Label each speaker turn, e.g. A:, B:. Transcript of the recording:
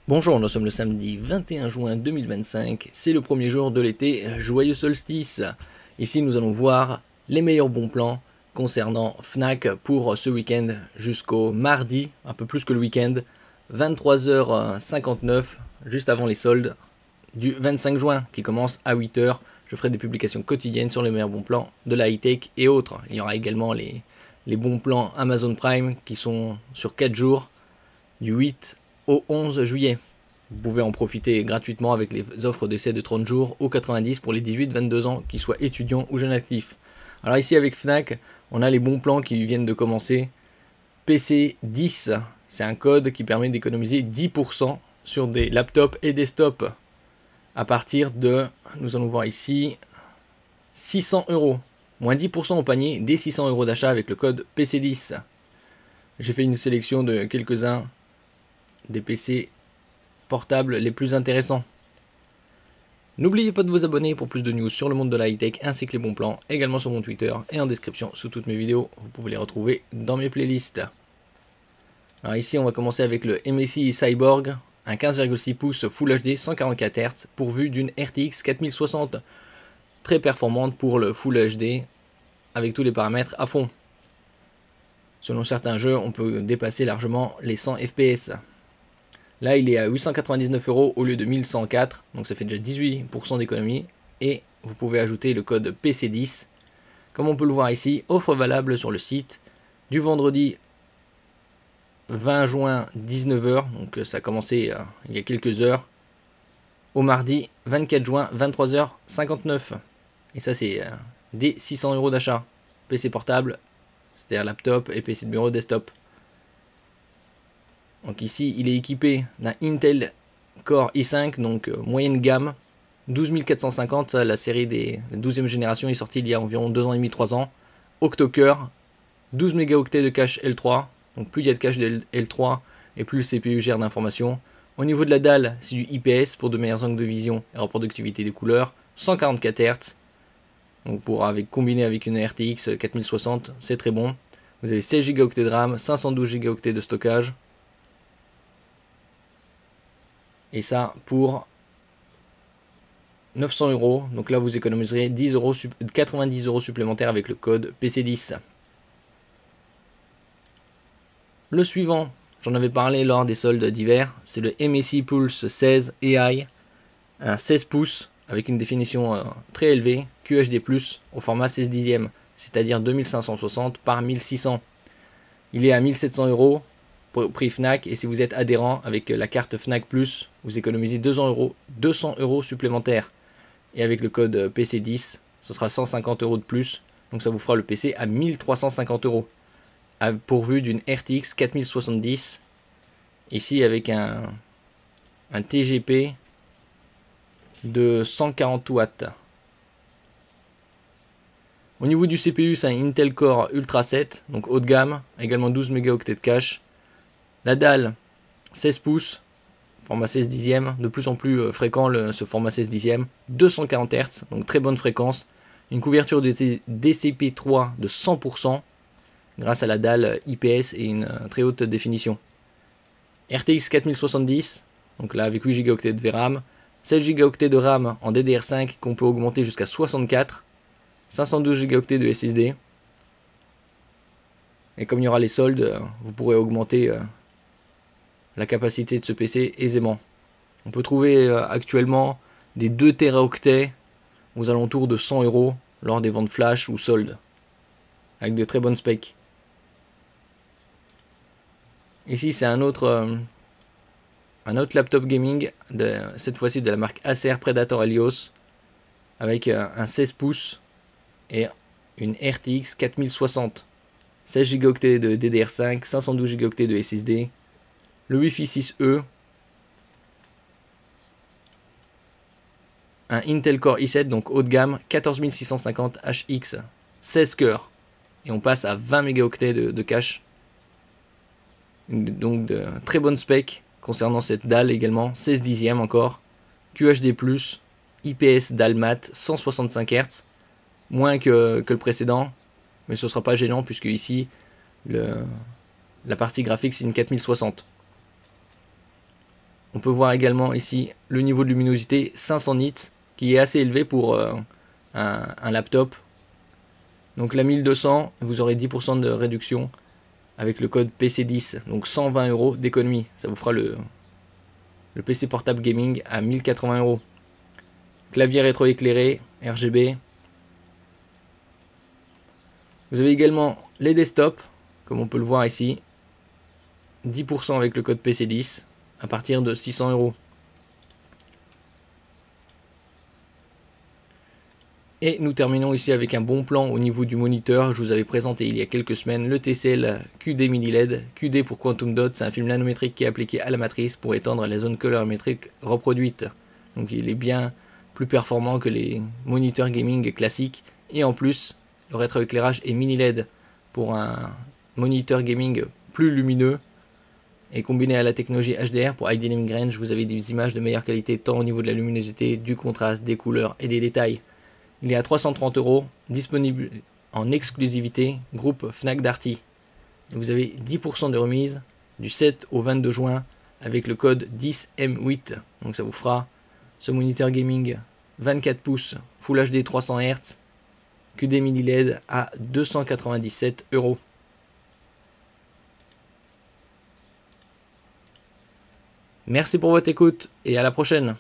A: Bonjour, nous sommes le samedi 21 juin 2025, c'est le premier jour de l'été, joyeux solstice. Ici nous allons voir les meilleurs bons plans concernant Fnac pour ce week-end jusqu'au mardi, un peu plus que le week-end, 23h59, juste avant les soldes du 25 juin qui commence à 8h. Je ferai des publications quotidiennes sur les meilleurs bons plans de la high-tech et autres. Il y aura également les bons plans Amazon Prime qui sont sur 4 jours, du 8 au 11 juillet. Vous pouvez en profiter gratuitement avec les offres d'essai de 30 jours ou 90 pour les 18-22 ans, qu'ils soient étudiants ou jeunes actifs. Alors ici avec Fnac, on a les bons plans qui viennent de commencer. PC 10, c'est un code qui permet d'économiser 10% sur des laptops et desktops à partir de, nous allons voir ici, 600 euros. Moins 10% au panier des 600 euros d'achat avec le code PC10. J'ai fait une sélection de quelques-uns des PC portables les plus intéressants. N'oubliez pas de vous abonner pour plus de news sur le monde de la high-tech ainsi que les bons plans, également sur mon Twitter et en description sous toutes mes vidéos. Vous pouvez les retrouver dans mes playlists. Alors ici on va commencer avec le MSI Cyborg, un 15,6 pouces Full HD 144 Hz pourvu d'une RTX 4060, très performante pour le Full HD avec tous les paramètres à fond. Selon certains jeux, on peut dépasser largement les 100 FPS. Là, il est à 899 euros au lieu de 1104, donc ça fait déjà 18% d'économie. Et vous pouvez ajouter le code PC10. Comme on peut le voir ici, offre valable sur le site du vendredi 20 juin 19h, donc ça a commencé il y a quelques heures, au mardi 24 juin 23h59. Et ça, c'est des 600 euros d'achat. PC portable, c'est-à-dire laptop et PC de bureau desktop. Donc ici, il est équipé d'un Intel Core i5, donc moyenne gamme, 12450, la série des 12e génération est sortie il y a environ 2 ans et demi, 3 ans. Octo-cœur, 12 mégaoctets de cache L3, donc plus il y a de cache de L3 et plus le CPU gère d'informations. Au niveau de la dalle, c'est du IPS pour de meilleurs angles de vision et reproductivité des couleurs, 144 Hz, donc combiné avec une RTX 4060, c'est très bon. Vous avez 16 Go de RAM, 512 Go de stockage. Et ça pour 900 euros. Donc là, vous économiserez 90 euros supplémentaires avec le code PC10. Le suivant, j'en avais parlé lors des soldes d'hiver, c'est le MSI Pulse 16 AI, un 16 pouces avec une définition très élevée, QHD+, au format 16 dixièmes, c'est-à-dire 2560 par 1600. Il est à 1700 euros. Prix Fnac, et si vous êtes adhérent avec la carte Fnac Plus, vous économisez 200 euros supplémentaires. Et avec le code PC10, ce sera 150 euros de plus, donc ça vous fera le PC à 1350 euros, pourvu d'une RTX 4070, ici avec un TGP de 140 watts. Au niveau du CPU, c'est un Intel Core Ultra 7, donc haut de gamme, également 12 mégaoctets de cache. La dalle, 16 pouces, format 16 dixièmes, de plus en plus fréquent ce format 16 dixièmes, 240 Hz, donc très bonne fréquence, une couverture de DCP3 de 100% grâce à la dalle IPS et une très haute définition. RTX 4070, donc là avec 8 Go de VRAM, 16 Go de RAM en DDR5 qu'on peut augmenter jusqu'à 64, 512 Go de SSD. Et comme il y aura les soldes, vous pourrez augmenter la capacité de ce PC aisément. On peut trouver actuellement des 2 Teraoctets aux alentours de 100 euros lors des ventes flash ou soldes, avec de très bonnes specs. Ici c'est un autre laptop gaming, cette fois-ci de la marque Acer Predator Helios, avec un 16 pouces et une RTX 4060, 16 Go de DDR5, 512 Go de SSD, le Wi-Fi 6E, un Intel Core i7, donc haut de gamme, 14650 HX, 16 cœurs, et on passe à 20 mégaoctets de cache. Donc de très bonnes specs concernant cette dalle également, 16 dixièmes encore, QHD+, IPS dalle mat, 165 Hz, moins que le précédent, mais ce ne sera pas gênant puisque ici, la partie graphique c'est une 4060. On peut voir également ici le niveau de luminosité 500 nits qui est assez élevé pour un laptop. Donc la 1200, vous aurez 10% de réduction avec le code PC10, donc 120 € d'économie. Ça vous fera le PC portable gaming à 1080 €. Clavier rétroéclairé, RGB. Vous avez également les desktops, comme on peut le voir ici. 10% avec le code PC10 à partir de 600 €. Et nous terminons ici avec un bon plan au niveau du moniteur. Je vous avais présenté il y a quelques semaines le TCL QD Mini LED. QD pour Quantum Dot, c'est un film nanométrique qui est appliqué à la matrice pour étendre les zones colorimétriques reproduites. Donc il est bien plus performant que les moniteurs gaming classiques. Et en plus, le rétroéclairage est mini LED pour un moniteur gaming plus lumineux. Et combiné à la technologie HDR pour High Dynamic Range, vous avez des images de meilleure qualité tant au niveau de la luminosité, du contraste, des couleurs et des détails. Il est à 330 €, disponible en exclusivité, groupe Fnac Darty. Vous avez 10% de remise du 7 au 22 juin avec le code 10M8. Donc ça vous fera ce moniteur gaming 24 pouces Full HD 300 Hz QD Mini LED à 297 €. Merci pour votre écoute et à la prochaine.